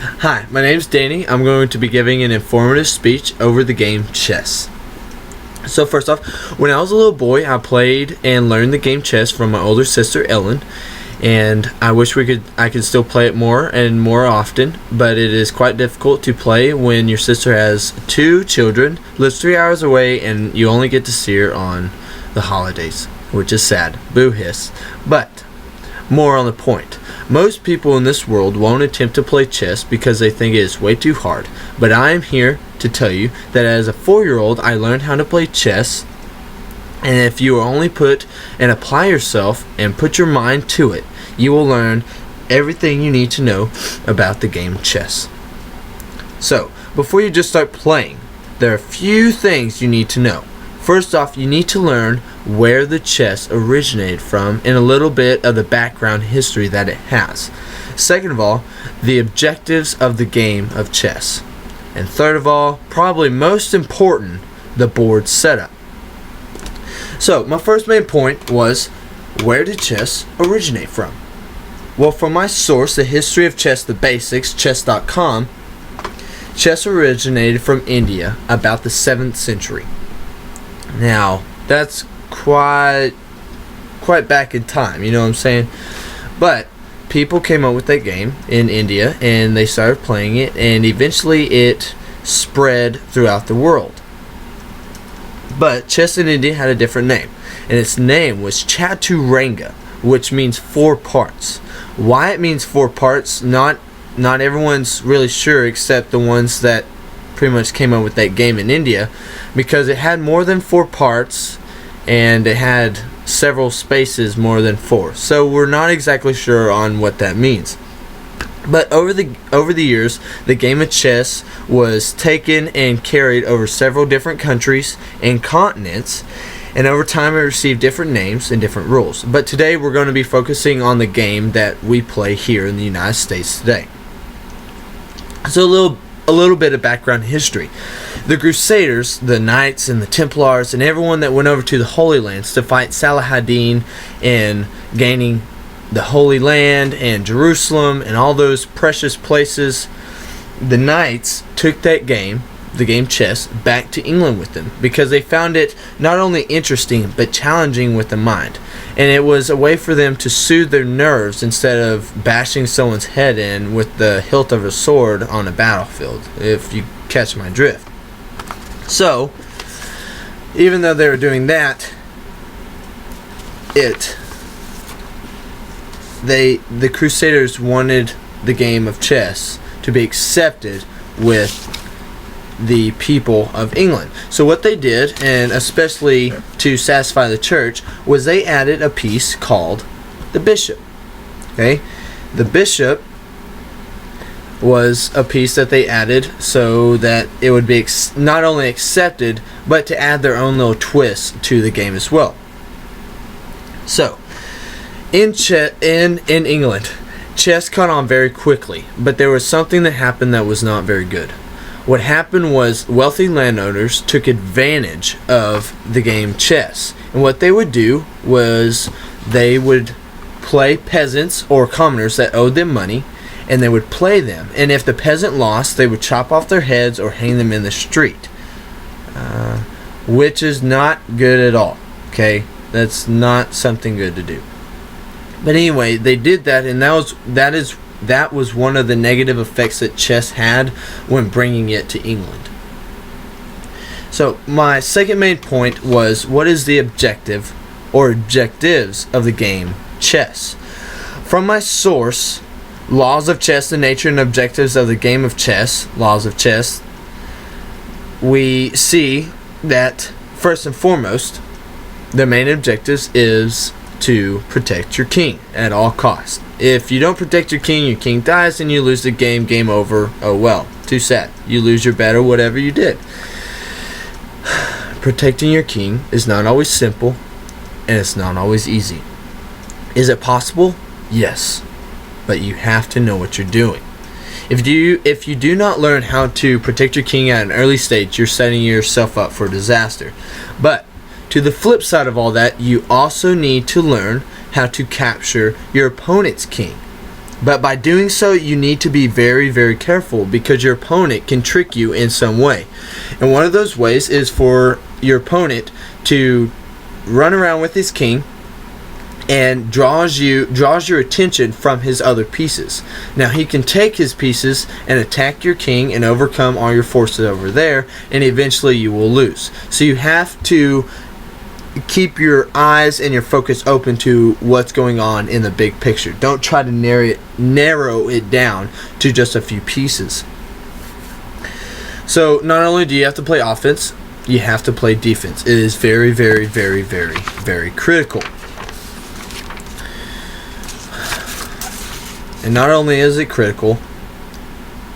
Hi, my name's Danny. I'm going to be giving an informative speech over the game chess. So first off, when I was a little boy, I played and learned the game chess from my older sister Ellen, and I wish I could still play it more and more often, but it is quite difficult to play when your sister has 2 children, lives 3 hours away, and you only get to see her on the holidays, which is sad. Boo hiss. But more on the point. Most people in this world won't attempt to play chess because they think it is way too hard. But I am here to tell you that as a 4-year-old, I learned how to play chess. And if you only put and apply yourself and put your mind to it, you will learn everything you need to know about the game chess. So, before you just start playing, there are a few things you need to know. First off, you need to learn where the chess originated from and a little bit of the background history that it has. Second of all, the objectives of the game of chess. And third of all, probably most important, the board setup. So, my first main point was, where did chess originate from? Well, from my source, The History of Chess, The Basics, chess.com, chess originated from India about the 7th century. Now, that's quite back in time, you know what I'm saying? But people came up with that game in India and they started playing it, and eventually it spread throughout the world. But chess in India had a different name, and its name was Chaturanga, which means 4 parts. Why it means 4 parts, not everyone's really sure except the ones that pretty much came up with that game in India, because it had more than 4 parts and it had several spaces more than 4. So we're not exactly sure on what that means. But over the years, the game of chess was taken and carried over several different countries and continents, and over time it received different names and different rules. But today we're going to be focusing on the game that we play here in the United States today. So a little bit of background history. The Crusaders, the Knights and the Templars, and everyone that went over to the Holy Lands to fight Saladin in gaining the Holy Land and Jerusalem and all those precious places, the Knights took that game, the game chess, back to England with them because they found it not only interesting but challenging with the mind. And it was a way for them to soothe their nerves instead of bashing someone's head in with the hilt of a sword on a battlefield, if you catch my drift. So, even though they were doing that, the Crusaders wanted the game of chess to be accepted with the people of England. So what they did, and especially to satisfy the church, was they added a piece called the bishop. Okay? The bishop was a piece that they added so that it would be not only accepted, but to add their own little twist to the game as well. So, in England, chess caught on very quickly, but there was something that happened that was not very good. What happened was wealthy landowners took advantage of the game chess. And what they would do was they would play peasants or commoners that owed them money, and they would play them. And if the peasant lost, they would chop off their heads or hang them in the street. Which is not good at all. Okay? That's not something good to do. But anyway, they did that, and that was one of the negative effects that chess had when bringing it to England. So my second main point was, what is the objective or objectives of the game chess? From my source, Laws of Chess, the Nature and Objectives of the Game of Chess, Laws of Chess, we see that first and foremost, the main objectives is to protect your king at all costs. If you don't protect your king dies and you lose the game, game over, oh well, too sad. You lose your bet or whatever you did. Protecting your king is not always simple, and it's not always easy. Is it possible? Yes, but you have to know what you're doing. If you do not learn how to protect your king at an early stage, you're setting yourself up for disaster. But to the flip side of all that, you also need to learn how to capture your opponent's king. But by doing so, you need to be very, very careful because your opponent can trick you in some way. And one of those ways is for your opponent to run around with his king and draws your attention from his other pieces. Now he can take his pieces and attack your king and overcome all your forces over there, and eventually you will lose. So you have to keep your eyes and your focus open to what's going on in the big picture. Don't try to narrow it down to just a few pieces. So not only do you have to play offense, you have to play defense. It is very, very, very, very, very critical. And not only is it critical,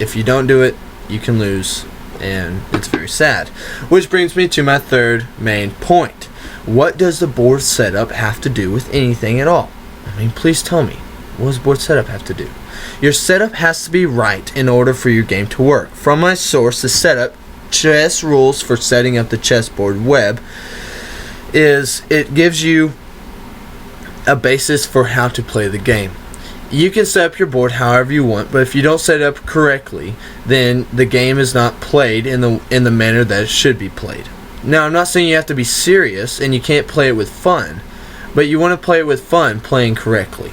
if you don't do it, you can lose, and it's very sad. Which brings me to my third main point. What does the board setup have to do with anything at all? I mean, please tell me. What does board setup have to do? Your setup has to be right in order for your game to work. From my source, the setup, Chess Rules for Setting Up the Chessboard web, it gives you a basis for how to play the game. You can set up your board however you want, but if you don't set it up correctly, then the game is not played in the manner that it should be played. Now, I'm not saying you have to be serious and you can't play it with fun, but you want to play it with fun playing correctly.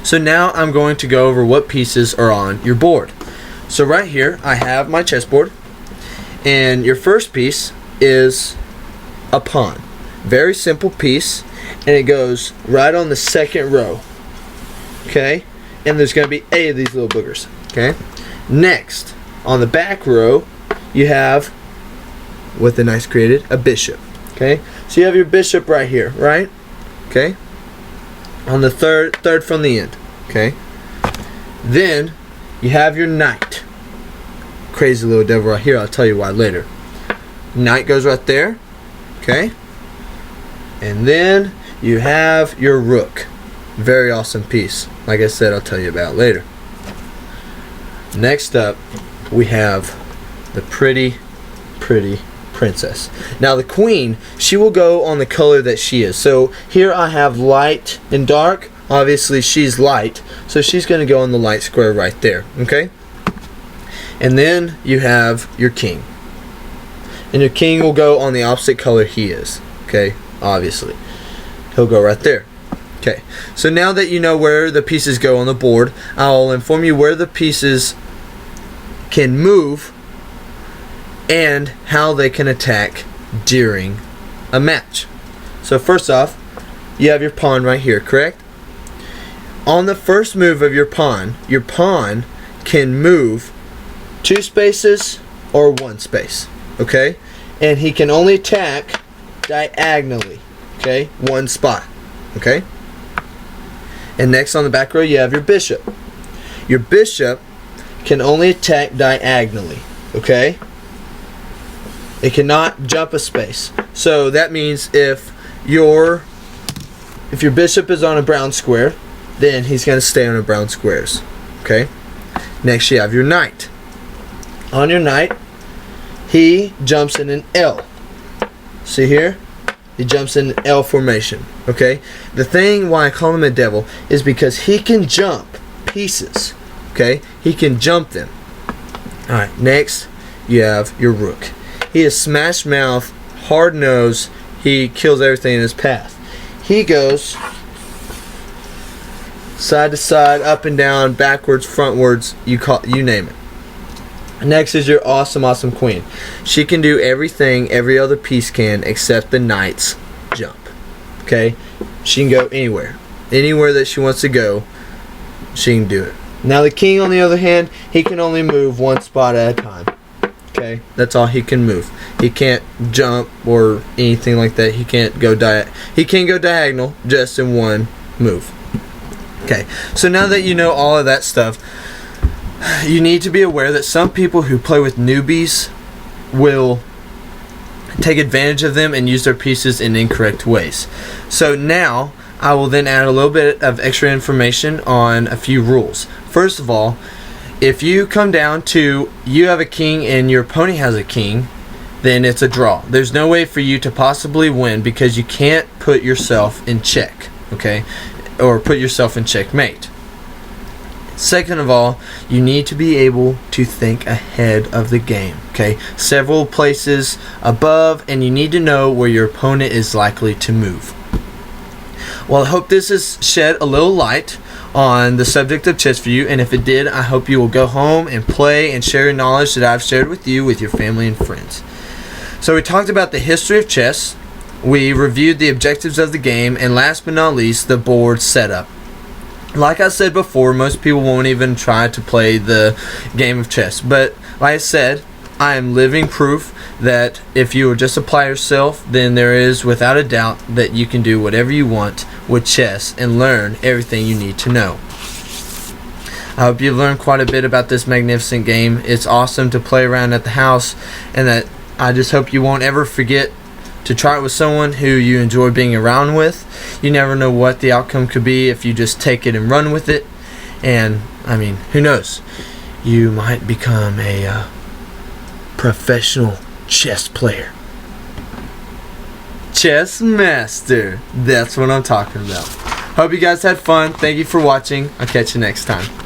So now I'm going to go over what pieces are on your board. So right here, I have my chessboard, and your first piece is a pawn. Very simple piece, and it goes right on the second row. Okay, and there's going to be 8 of these little boogers. Okay, next on the back row, you have what the knights created, a bishop. Okay, so you have your bishop right here, right? Okay, on the third from the end. Okay, then you have your knight. Crazy little devil right here. I'll tell you why later. Knight goes right there. Okay, and then you have your rook. Very awesome piece. Like I said, I'll tell you about later. Next up, we have the pretty princess. Now the queen, she will go on the color that she is. So here I have light and dark. Obviously she's light, so she's going to go on the light square right there. Okay? And then you have your king. And your king will go on the opposite color he is. Okay? Obviously. He'll go right there. Okay, so now that you know where the pieces go on the board, I'll inform you where the pieces can move and how they can attack during a match. So first off, you have your pawn right here, correct? On the first move of your pawn can move 2 spaces or 1 space, okay? And he can only attack diagonally, okay? 1 spot, okay? And next on the back row, you have your bishop. Your bishop can only attack diagonally, okay? It cannot jump a space. So that means if your bishop is on a brown square, then he's going to stay on the brown squares, okay? Next, you have your knight. On your knight, he jumps in an L. See here? He jumps in an L formation. Okay? The thing why I call him a devil is because he can jump pieces. Okay? He can jump them. Alright, next you have your rook. He is smash mouth, hard nose, he kills everything in his path. He goes side to side, up and down, backwards, frontwards, you name it. Next is your awesome queen. She can do everything every other piece can except the knight's jump. Okay? She can go anywhere. Anywhere that she wants to go, she can do it. Now the king, on the other hand, he can only move 1 spot at a time. Okay? That's all he can move. He can't jump or anything like that. He can't go he can go diagonal just in 1 move. Okay. So now that you know all of that stuff, you need to be aware that some people who play with newbies will take advantage of them and use their pieces in incorrect ways. So now I will then add a little bit of extra information on a few rules. First of all, if you come down to you have a king and your opponent has a king, then it's a draw. There's no way for you to possibly win because you can't put yourself in check, okay? Or put yourself in checkmate. Second of all, you need to be able to think ahead of the game, okay? Several places above, and you need to know where your opponent is likely to move. Well, I hope this has shed a little light on the subject of chess for you, and if it did, I hope you will go home and play and share your knowledge that I've shared with you with your family and friends. So we talked about the history of chess, we reviewed the objectives of the game, and last but not least, the board setup. Like I said before, most people won't even try to play the game of chess, but like I said, I am living proof that if you will just apply yourself, then there is without a doubt that you can do whatever you want with chess and learn everything you need to know. I hope you've learned quite a bit about this magnificent game. It's awesome to play around at the house, and that I just hope you won't ever forget to try it with someone who you enjoy being around with. You never know what the outcome could be if you just take it and run with it. And, I mean, who knows? You might become a professional chess player. Chess master. That's what I'm talking about. Hope you guys had fun. Thank you for watching. I'll catch you next time.